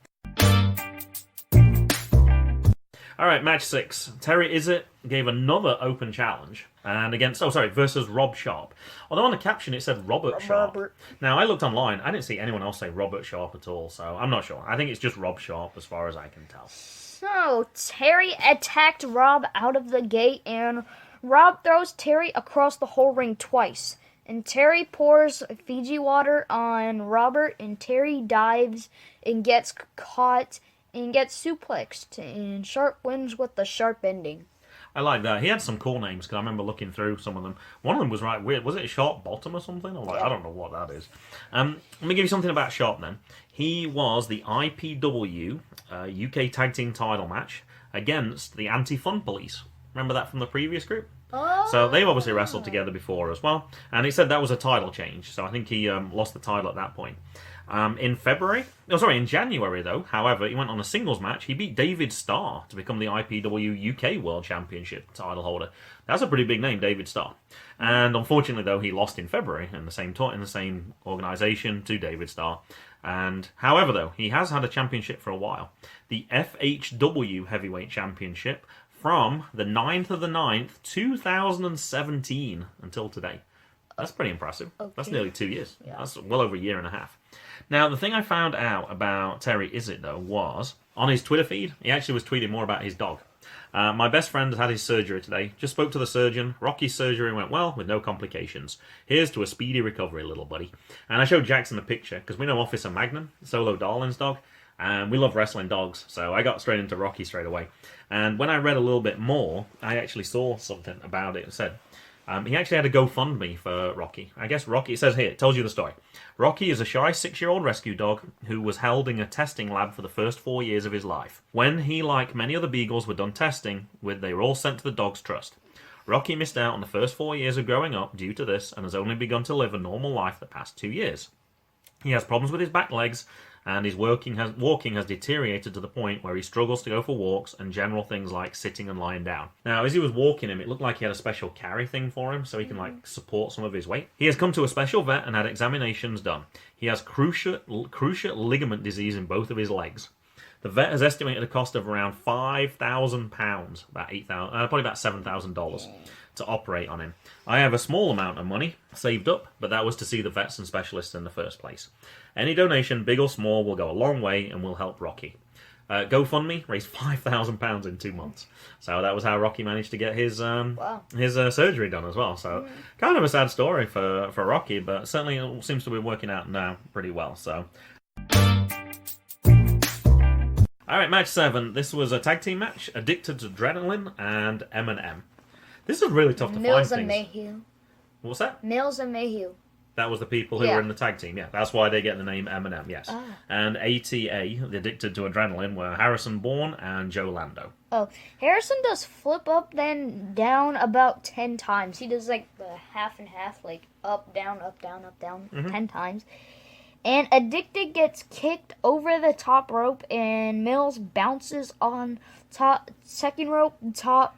Alright, match 6. Terry Isit gave another open challenge. and versus Rob Sharpe. Although on the caption it said Robert Sharpe. Now, I looked online, I didn't see anyone else say Robert Sharpe at all, so I'm not sure. I think it's just Rob Sharpe as far as I can tell. So, Terry attacked Rob out of the gate, and Rob throws Terry across the whole ring twice. And Terry pours Fiji water on Robert, and Terry dives and gets caught and gets suplexed. And Sharpe wins with the Sharpe ending. I like that. He had some cool names, because I remember looking through some of them. One of them was right weird. Was it Sharpe Bottom or something? I don't know what that is. Let me give you something about Sharpe then. He was the IPW UK Tag Team title match against the Anti-Fun Police. Remember that from the previous group? Oh. So they've obviously wrestled together before as well. And he said that was a title change. So I think he lost the title at that point. In January though, however, he went on a singles match. He beat David Starr to become the IPW UK World Championship title holder. That's a pretty big name, David Starr. And unfortunately though, he lost in February in the same organisation to David Starr. And however though, he has had a championship for a while. The FHW Heavyweight Championship from the 9th of the 9th, 2017 until today. That's pretty impressive. Okay. That's nearly 2 years. Yeah. That's well over a year and a half. Now, the thing I found out about Terry Isit, though, was on his Twitter feed, he actually was tweeting more about his dog. My best friend has had his surgery today. Just spoke to the surgeon. Rocky's surgery went well with no complications. Here's to a speedy recovery, little buddy. And I showed Jackson the picture because we know Officer Magnum, Solo Darling's dog, and we love wrestling dogs, so I got straight into Rocky straight away. And when I read a little bit more, I actually saw something about it. It said he actually had a GoFundMe for Rocky. I guess Rocky, it says here, it tells you the story. Rocky is a shy 6-year-old rescue dog who was held in a testing lab for the first 4 years of his life. When he, like many other beagles, were done testing, they were all sent to the dog's trust. Rocky missed out on the first 4 years of growing up due to this and has only begun to live a normal life the past 2 years. He has problems with his back legs, and his walking has deteriorated to the point where he struggles to go for walks and general things like sitting and lying down. Now, as he was walking him, it looked like he had a special carry thing for him so he can support some of his weight. He has come to a special vet and had examinations done. He has cruciate ligament disease in both of his legs. The vet has estimated a cost of around £5,000, probably about $7,000 to operate on him. I have a small amount of money saved up, but that was to see the vets and specialists in the first place. Any donation, big or small, will go a long way and will help Rocky. GoFundMe raised £5,000 in 2 months. So that was how Rocky managed to get his surgery done as well. So kind of a sad story for Rocky, but certainly it seems to be working out now pretty well. So. Alright, match 7. This was a tag team match. Addicted to Adrenaline and M&M. This is really tough to Mills find and things. Mayhew. What's that? Mills and Mayhew. That was the people who were in the tag team, yeah. That's why they get the name M&M, yes. Ah. And ATA, the Addicted to Adrenaline, were Harrison Bourne and Joe Lando. Oh, Harrison does flip up, then down about 10 times. He does like the half and half, like up, down, 10 times. And Addicted gets kicked over the top rope, and Mills bounces on second rope, to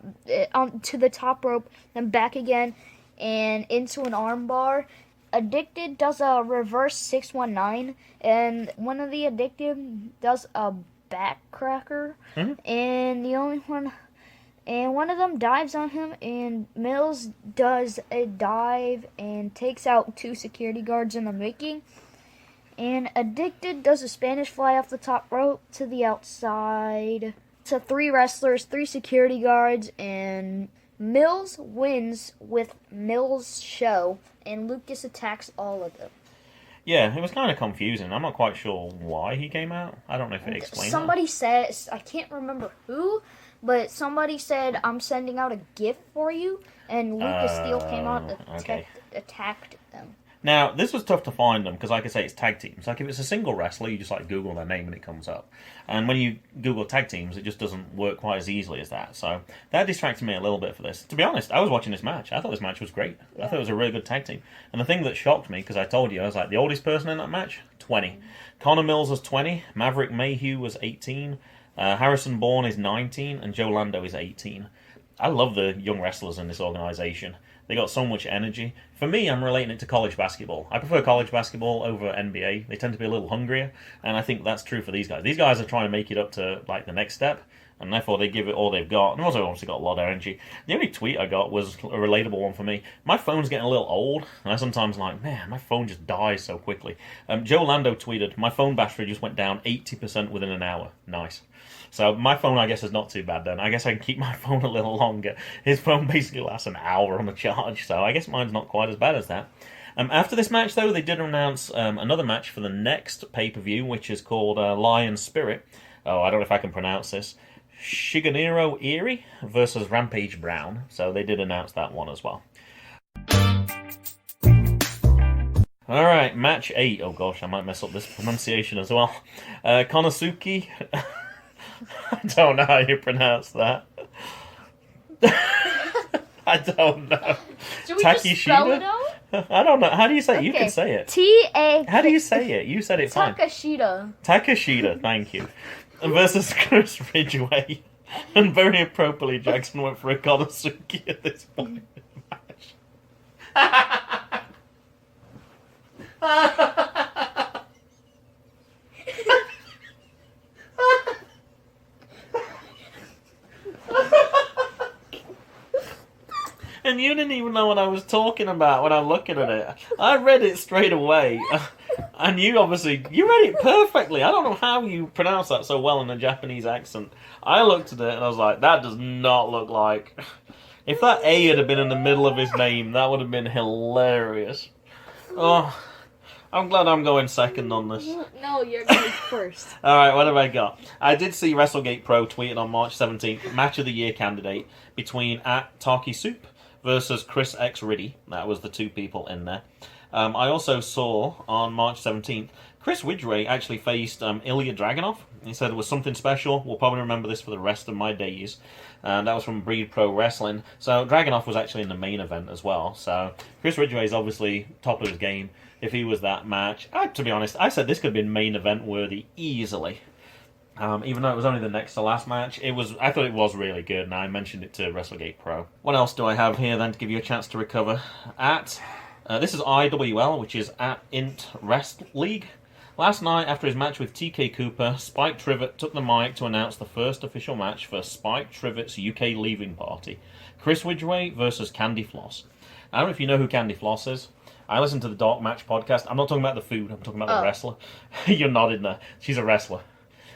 the top rope, then back again, and into an armbar. Addicted does a reverse 619, and one of the Addicted does a backcracker, and one of them dives on him, and Mills does a dive and takes out 2 security guards in the making. And Addicted does a Spanish fly off the top rope to the outside to 3 wrestlers, 3 security guards, and Mills wins with Mills' show, and Lucas attacks all of them. Yeah, it was kind of confusing. I'm not quite sure why he came out. I don't know if it explained Somebody said, I can't remember who, but somebody said, I'm sending out a gift for you, and Lucas Steele came out and attacked them. Now, this was tough to find them, because like I say, it's tag teams. Like, if it's a single wrestler, you just like Google their name and it comes up. And when you Google tag teams, it just doesn't work quite as easily as that. So, that distracted me a little bit for this. To be honest, I was watching this match. I thought this match was great. Yeah. I thought it was a really good tag team. And the thing that shocked me, because I told you, I was like, the oldest person in that match? 20. Connor Mills was 20, Maverick Mayhew was 18, Harrison Bourne is 19, and Joe Lando is 18. I love the young wrestlers in this organization. They got so much energy. For me, I'm relating it to college basketball. I prefer college basketball over NBA. They tend to be a little hungrier, and I think that's true for these guys. These guys are trying to make it up to like the next step, and therefore they give it all they've got. And also obviously got a lot of energy. The only tweet I got was a relatable one for me. My phone's getting a little old, and I sometimes like, man, my phone just dies so quickly. Joe Lando tweeted, my phone battery just went down 80% within an hour. Nice. So my phone, I guess, is not too bad then. I guess I can keep my phone a little longer. His phone basically lasts an hour on the charge, so I guess mine's not quite as bad as that. After this match, though, they did announce another match for the next pay-per-view, which is called Lion Spirit. Oh, I don't know if I can pronounce this. Shigeniro Eerie versus Rampage Brown. So they did announce that one as well. Alright, match 8. Oh gosh, I might mess up this pronunciation as well. Konosuke. I don't know how you pronounce that. I don't know. Should we just spell it out? I don't know. How do you say it? Okay. You can say it. T-A... How do you say it? You said it fine. Takeshita, thank you. Versus Chris Ridgeway. And very appropriately, Jackson went for a Konosuke at this point in the match. And you didn't even know what I was talking about when I'm looking at it. I read it straight away. And you obviously, you read it perfectly. I don't know how you pronounce that so well in a Japanese accent. I looked at it and I was like, that does not look like... If that A had been in the middle of his name, that would have been hilarious. Oh, I'm glad I'm going second on this. No, you're going first. Alright, what have I got? I did see WrestleGate Pro tweeted on March 17th, Match of the Year candidate between @Taki Soup versus Chris X Riddy. That was the two people in there. I also saw on March 17th, Chris Ridgeway actually faced Ilja Dragunov. He said it was something special. We'll probably remember this for the rest of my days. That was from Breed Pro Wrestling. So Dragunov was actually in the main event as well. So Chris Ridgeway is obviously top of his game. If he was that match, to be honest, I said this could have been main event worthy easily. Even though it was only the next to last match, I thought it was really good, and I mentioned it to WrestleGate Pro. What else do I have here then to give you a chance to recover? This is IWL, which is @Int Rest League. Last night, after his match with TK Cooper, Spike Trivet took the mic to announce the first official match for Spike Trivet's UK leaving party. Chris Ridgeway versus Candy Floss. I don't know if you know who Candy Floss is. I listen to the Dark Match podcast. I'm not talking about the food, I'm talking about the wrestler. You're nodding there. She's a wrestler.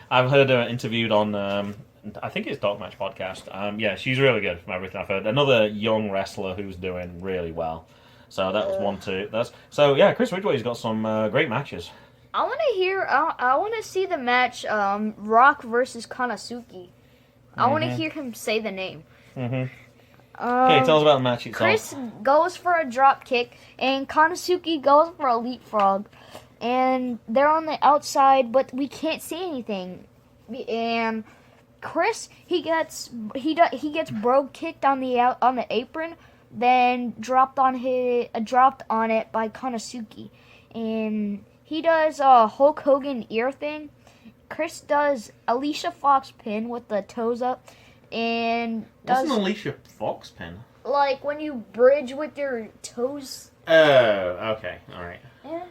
I've heard her interviewed on, I think it's Dark Match podcast. Yeah, she's really good from everything I've heard. Another young wrestler who's doing really well. So that was one, too. So yeah, Chris Ridgeway's got some great matches. I want to hear. I want to see the match. Rock versus Konosuke. I want to hear him say the name. Okay, tell us about the match itself. Chris goes for a drop kick, and Konosuke goes for a leapfrog, and they're on the outside, but we can't see anything. And Chris, he gets bro kicked on the apron, then dropped on it by Konosuke, and he does a Hulk Hogan ear thing. Chris does Alicia Fox pin with the toes up, and does... What's an Alicia Fox pin? Like when you bridge with your toes. Oh, okay, all right. Yeah.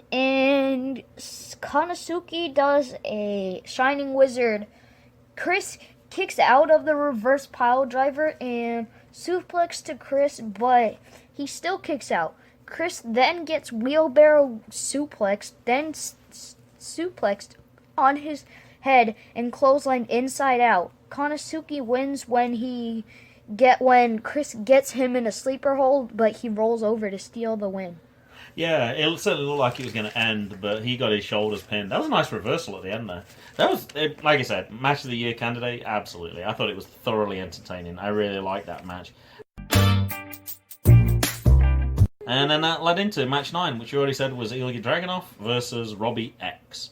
And Konosuke does a Shining Wizard. Chris kicks out of the reverse pile driver and suplex to Chris, but he still kicks out. Chris then gets wheelbarrow suplexed, then suplexed on his head and clothesline inside out. Konosuke wins when Chris gets him in a sleeper hold, but he rolls over to steal the win. Yeah, it certainly looked like it was going to end, but he got his shoulders pinned. That was a nice reversal at the end there. That was, like I said, Match of the Year candidate, absolutely. I thought it was thoroughly entertaining. I really liked that match. And then that led into match 9, which you already said was Ilja Dragunov versus Robbie X.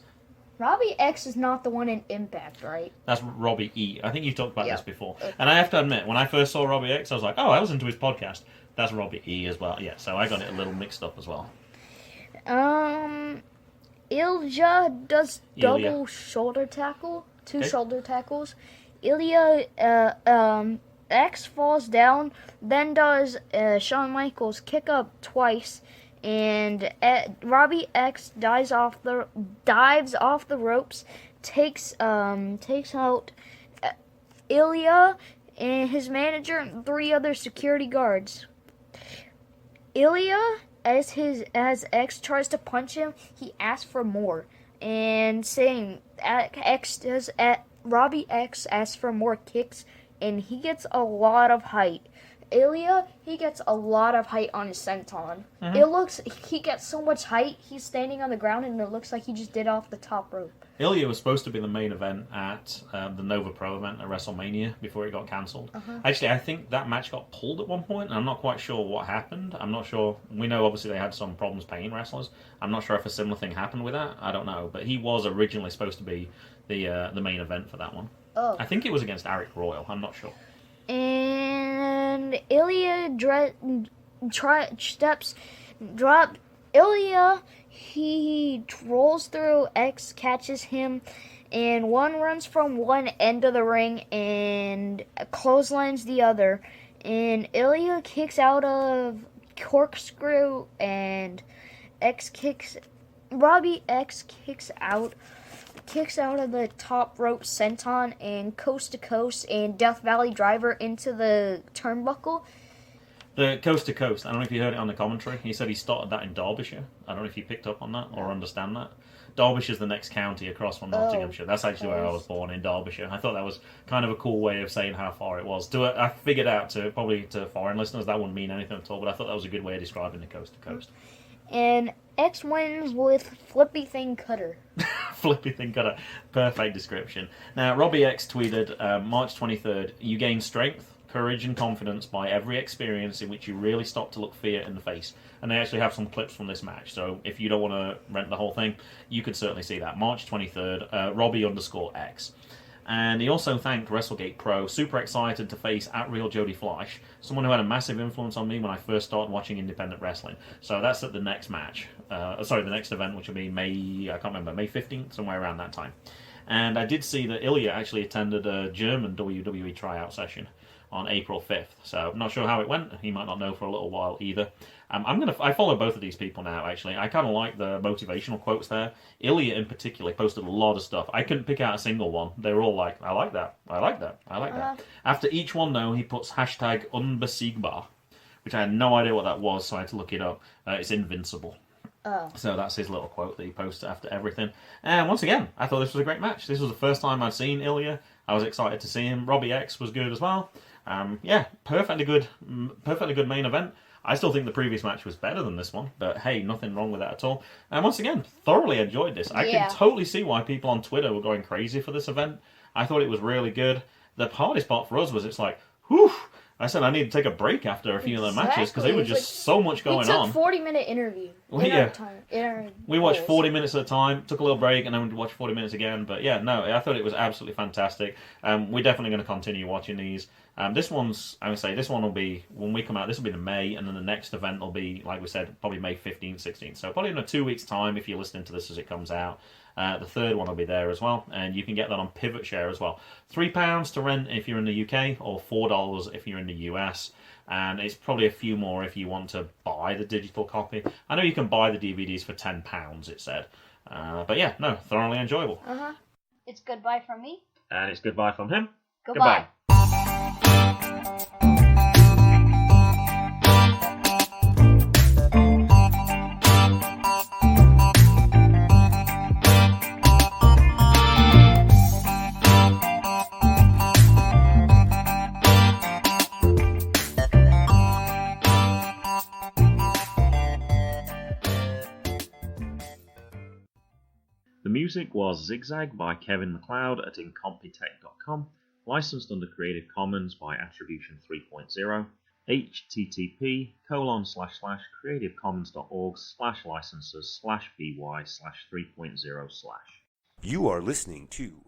Robbie X is not the one in Impact, right? That's Robbie E. I think you've talked about this before. Okay. And I have to admit, when I first saw Robbie X, I was like, oh, I listened to his podcast. That's Robbie E as well. Yeah, so I got it a little mixed up as well. Ilja does double shoulder tackle, two shoulder tackles. Ilja, X falls down, then does Shawn Michaels kick up twice, and Robbie X dives off the ropes takes out Ilja and his manager and 3 other security guards. Ilja, as X tries to punch him, he asks for more, and saying Robbie X asks for more kicks, and he gets a lot of height. Ilja, he gets a lot of height on his senton. He gets so much height, he's standing on the ground, and it looks like he just did off the top rope. Ilja was supposed to be the main event at the Nova Pro event at WrestleMania before it got cancelled. Actually, I think that match got pulled at one point, and I'm not quite sure what happened. I'm not sure. We know, obviously, they had some problems paying wrestlers. I'm not sure if a similar thing happened with that. I don't know. But he was originally supposed to be the main event for that one. Oh. I think it was against Eric Royal. I'm not sure. And Ilja Ilja, he rolls through, X catches him, and one runs from one end of the ring and clotheslines the other. And Ilja kicks out of corkscrew, and Robbie X kicks out of the top rope senton and coast to coast and Death Valley driver into the turnbuckle. The coast to coast, I don't know if you heard it on the commentary. He said he started that in Derbyshire. I don't know if you picked up on that or understand that. Derbyshire's the next county across from Nottinghamshire. That's actually where I was born, in Derbyshire. I thought that was kind of a cool way of saying how far it was. I figured out, probably to foreign listeners, that wouldn't mean anything at all, but I thought that was a good way of describing the coast to coast. And X wins with Flippy Thing Cutter. Flippy Thing Cutter. Perfect description. Now, Robbie X tweeted, March 23rd, you gain strength, courage and confidence by every experience in which you really stop to look fear in the face. And they actually have some clips from this match, so if you don't want to rent the whole thing, you could certainly see that. March 23rd, Robbie_X. And he also thanked WrestleGate Pro, super excited to face @Real Jody Fleisch, someone who had a massive influence on me when I first started watching independent wrestling. So that's at the next match. The next event, which will be May 15th, somewhere around that time. And I did see that Ilja actually attended a German WWE tryout session on April 5th. So I'm not sure how it went. He might not know for a little while either. I follow both of these people now, actually. I kind of like the motivational quotes there. Ilja in particular posted a lot of stuff. I couldn't pick out a single one. They were all like, I like that, I like that, I like that. After each one, though, he puts #unbesiegbar, which I had no idea what that was, so I had to look it up. It's invincible. So that's his little quote that he posted after everything. And once again, I thought this was a great match. This was the first time I'd seen Ilja. I was excited to see him. Robbie X was good as well. Perfectly good main event. I still think the previous match was better than this one, but hey, nothing wrong with that at all. And once again, thoroughly enjoyed this. I can totally see why people on Twitter were going crazy for this event. I thought it was really good. The hardest part for us was it's like, whew, I said I need to take a break after a few of the matches because there was just so much going on. We took 40-minute interview. We watched 40 minutes at a time, took a little break, and then we watched 40 minutes again. But yeah, no, I thought it was absolutely fantastic. We're definitely going to continue watching these. This one will be, when we come out, this will be in May, and then the next event will be, like we said, probably May 15th, 16th. So probably in 2 weeks' time if you're listening to this as it comes out. The third one will be there as well, and you can get that on Pivot Share as well. £3 to rent if you're in the UK, or $4 if you're in the US, and it's probably a few more if you want to buy the digital copy. I know you can buy the DVDs for £10, it said. But yeah, no, thoroughly enjoyable. It's goodbye from me. And it's goodbye from him. Goodbye. The music was Zigzag by Kevin MacLeod at incompetech.com, licensed under Creative Commons by Attribution 3.0, http://creativecommons.org/licenses/by/3.0/. You are listening to